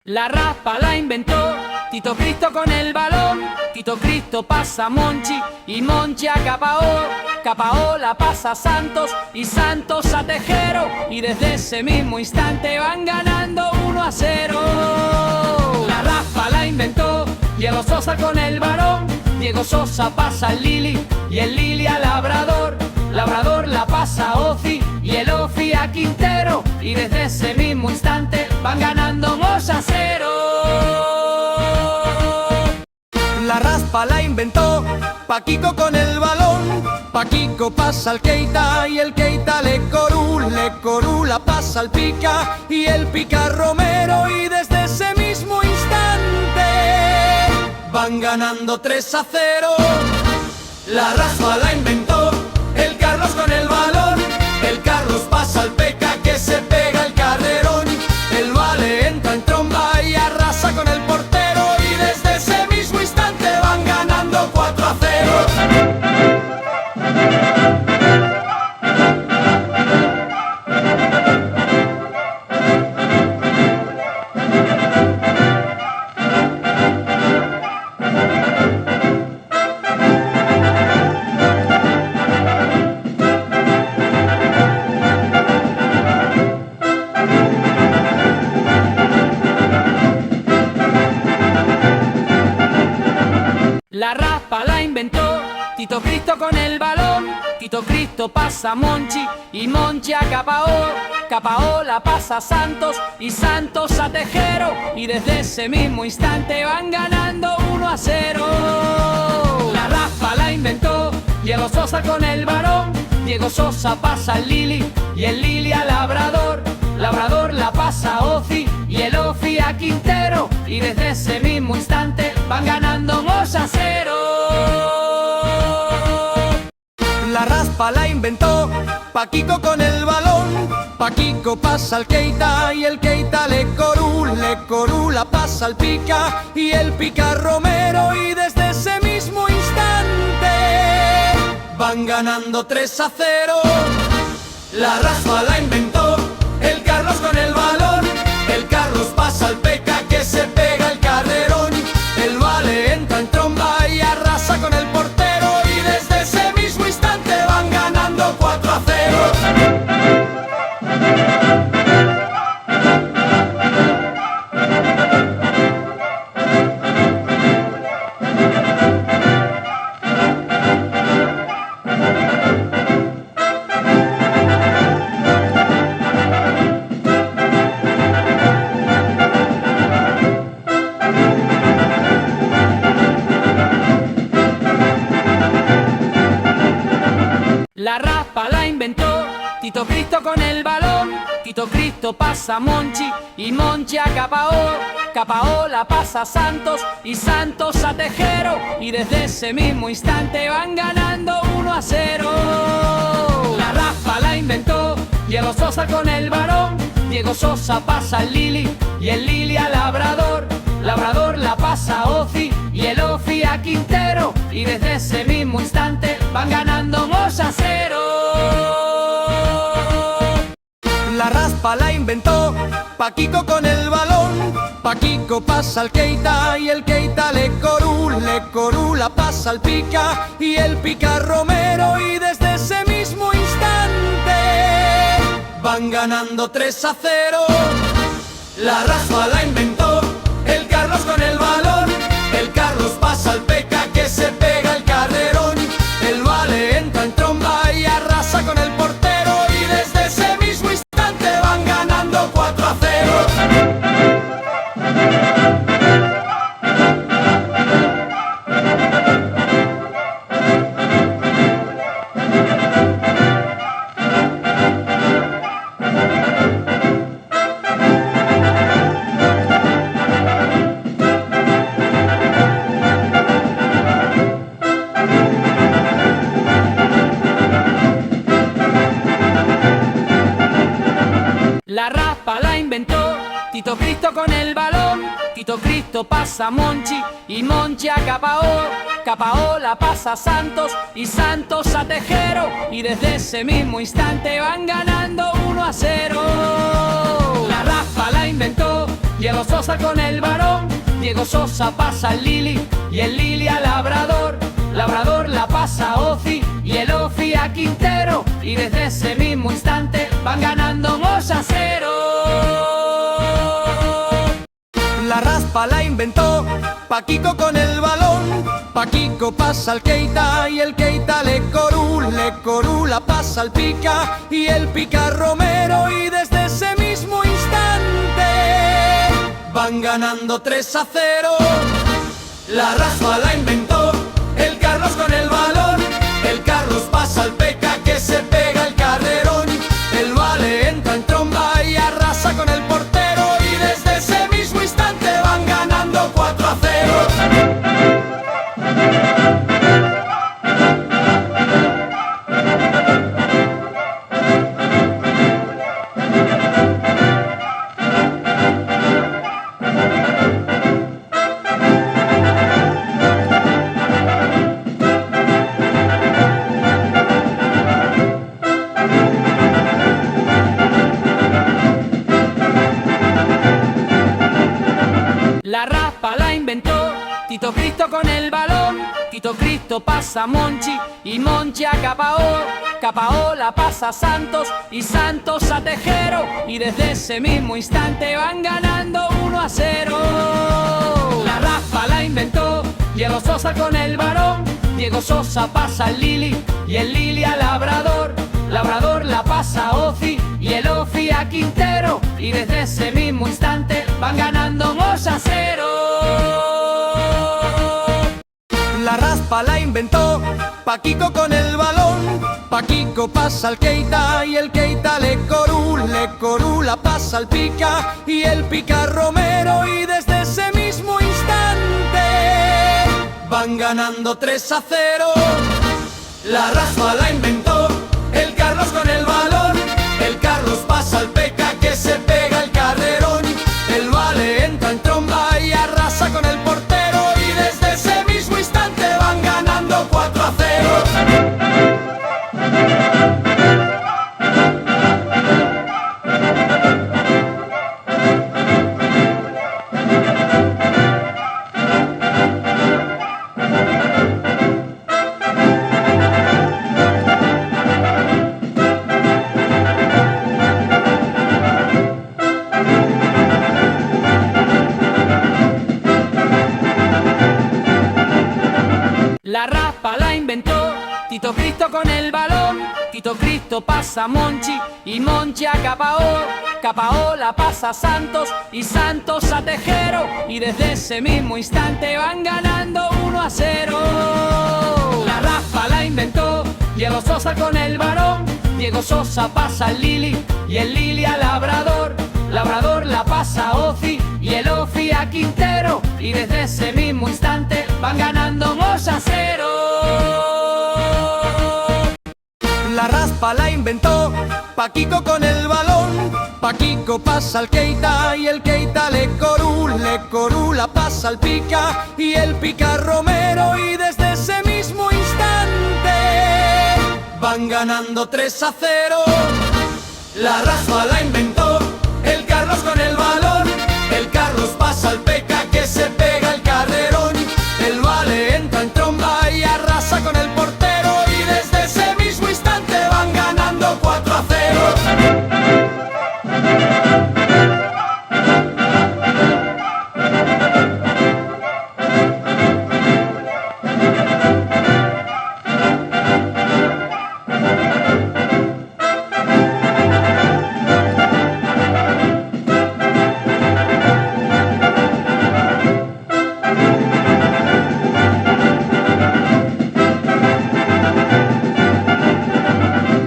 La raspa la inventó Tito Cristo con el balón. Tito Cristo pasa a Monchi y Monchi a Capaó. Capaó la pasa a Santos y Santos a Tejero. Y desde ese mismo instante van ganando 1-0. La raspa la inventó Diego Sosa con el balón. Diego Sosa pasa al Lili y el Lili a Labrador. Labrador la pasa a Ofi y el Ofi a Quintero. Y desde ese mismo instante van ganando 2-0. La raspa la inventó Paquico con el balón. Paquico pasa al Keita y el Keita le Corú la pasa al Pica y el Pica Romero. Y desde ese mismo instante van ganando 3-0. La raspa la inventó el Carlos con el balón. El Carlos pasa al Peca que se pega el carrerón. El Vale entra en tromba y arrasa con el portero. Y desde ese mismo instante van ganando 4-0. La raspa la inventó Tito Cristo con el balón. Tito Cristo pasa a Monchi y Monchi a Capaó. Capaó la pasa a Santos y Santos a Tejero. Y desde ese mismo instante van ganando 1-0. La raspa la inventó Diego Sosa con el balón. Diego Sosa pasa al Lili y el Lili a Labrador. Labrador la pasa a Ofi y el Ofi a Quintero. Y desde ese mismo instante van ganando 2-0. La raspa la inventó Paquico con el balón. Paquico pasa al Keita y el Keita le Corú la pasa al Pica y el Pica Romero. Y desde ese mismo instante van ganando 3-0. La raspa la inventó el Carlos con el balón. El Carlos pasa al Peca que se pega el carrerón. El Vale entra en tromba y arrasa con el portero. Y desde ese mismo instante van ganando 4-0. La raspa la inventó Tito Cristo con el balón. Tito Cristo pasa a Monchi y Monchi a Capaó. Capaó la pasa a Santos y Santos a Tejero. Y desde ese mismo instante van ganando 1-0. La raspa la inventó Diego Sosa con el balón. Diego Sosa pasa al Lili y el Lili a Labrador. Labrador la pasa a Ofi y el Ofi a Quintero. Y desde ese mismo instante van ganando 2-0. La raspa la inventó Paquico con el balón. Paquico pasa al Keita y el Keita le Corú la pasa al Pica y el Pica Romero. Y desde ese mismo instante van ganando 3-0. La raspa la inventó el Carlos con el balón. El Carlos pasa al Peca que se pega el carrerón. El Vale entra en tromba y arrasa con el portero. Y desde ese mismo instante van ganando 4-0. La raspa la inventó Tito Cristo con el balón. Tito Cristo pasa a Monchi y Monchi a Capaó. Capaó la pasa a Santos y Santos a Tejero. Y desde ese mismo instante van ganando 1-0. La raspa raspa la inventó Diego Sosa con el varón. Diego Sosa pasa al Lili y el Lili al Labrador. Labrador la pasa a Ofi y el Ofi a Quintero. Y desde ese mismo instante van ganando 2-0. La raspa la inventó Paquico con el balón. Paquico pasa al Keita y el Keita le corú la pasa al Pica y el Pica Romero. Y desde ese mismo instante van ganando 3-0. La raspa la inventó el Carlos con el balón. El Carlos pasa al Peca que se pega el carrerón. El Vale entra en tromba y arrasa con el portero. Y desde ese mismo instante van ganando 4-0. La raspa la inventó Tito Cristo con el balón. Tito Cristo pasa a Monchi y Monchi a Capaó. Capaó la pasa a Santos y Santos a Tejero. Y desde ese mismo instante van ganando 1-0. La raspa la inventó Diego Sosa con el varón. Diego Sosa pasa al Lili y el Lili al Labrador. Labrador la pasa a Ofi y el Ofi a Quintero. Y desde ese mismo instante van ganando 2-0. La raspa la inventó Paquico con el balón. Paquico pasa al Keita y el Keita le corú la pasa al Pica y el Pica Romero. Y desde ese mismo instante van ganando 3-0. La raspa la inventó el Carlos con el balón. El Carlos pasa al Peca que se pega el carrerón. El Vale entra en tromba y arrasa con el portero. Y desde ese mismo instante van ganando 4-0. La raspa la inventó Tito Cristo con el balón. Tito Cristo pasa a Monchi y Monchi a Capaó. Capaó la pasa a Santos y Santos a Tejero. Y desde ese mismo instante van ganando 1-0. La raspa la inventó Diego Sosa con el varón. Diego Sosa pasa al Lili y el Lili al Labrador. Labrador la pasa a Ofi y el Ofi a Quintero. Y desde ese mismo instante van ganando 2-0. La raspa la inventó Paquico con el balón. Paquico pasa al Keita y el Keita le corú la pasa al Pica y el Pica Romero. Y desde ese mismo instante van ganando 3-0. La raspa la inventó el Carlos con el balón. El Carlos pasa al Peca que se pega el carrerón. El Vale entra en tromba y arrasa con el portero. Y desde ese mismo instante van ganando 4-0.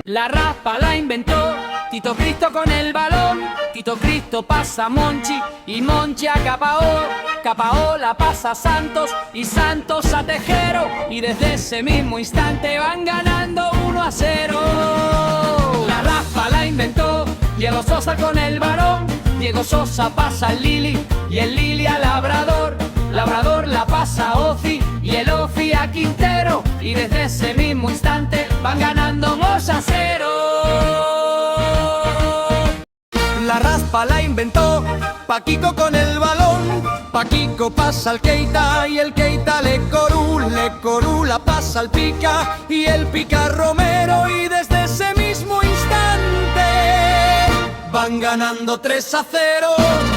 La raspa la inventó Tito Cristo con el balón. Tito Cristo pasa a Monchi y Monchi a Capaó. Capaó la pasa a Santos y Santos a Tejero. Y desde ese mismo instante van ganando 1-0. La raspa la inventó Diego Sosa con el varón. Diego Sosa pasa al Lili y el Lili al Labrador. Labrador la pasa a Ofi y el Ofi a Quintero. Y desde ese mismo instante van ganando 2-0. La raspa la inventó Paquico con el balón. Paquico pasa al Keita y el Keita le corú la pasa al Pica y el Pica Romero, y desde ese mismo instante van ganando 3-0.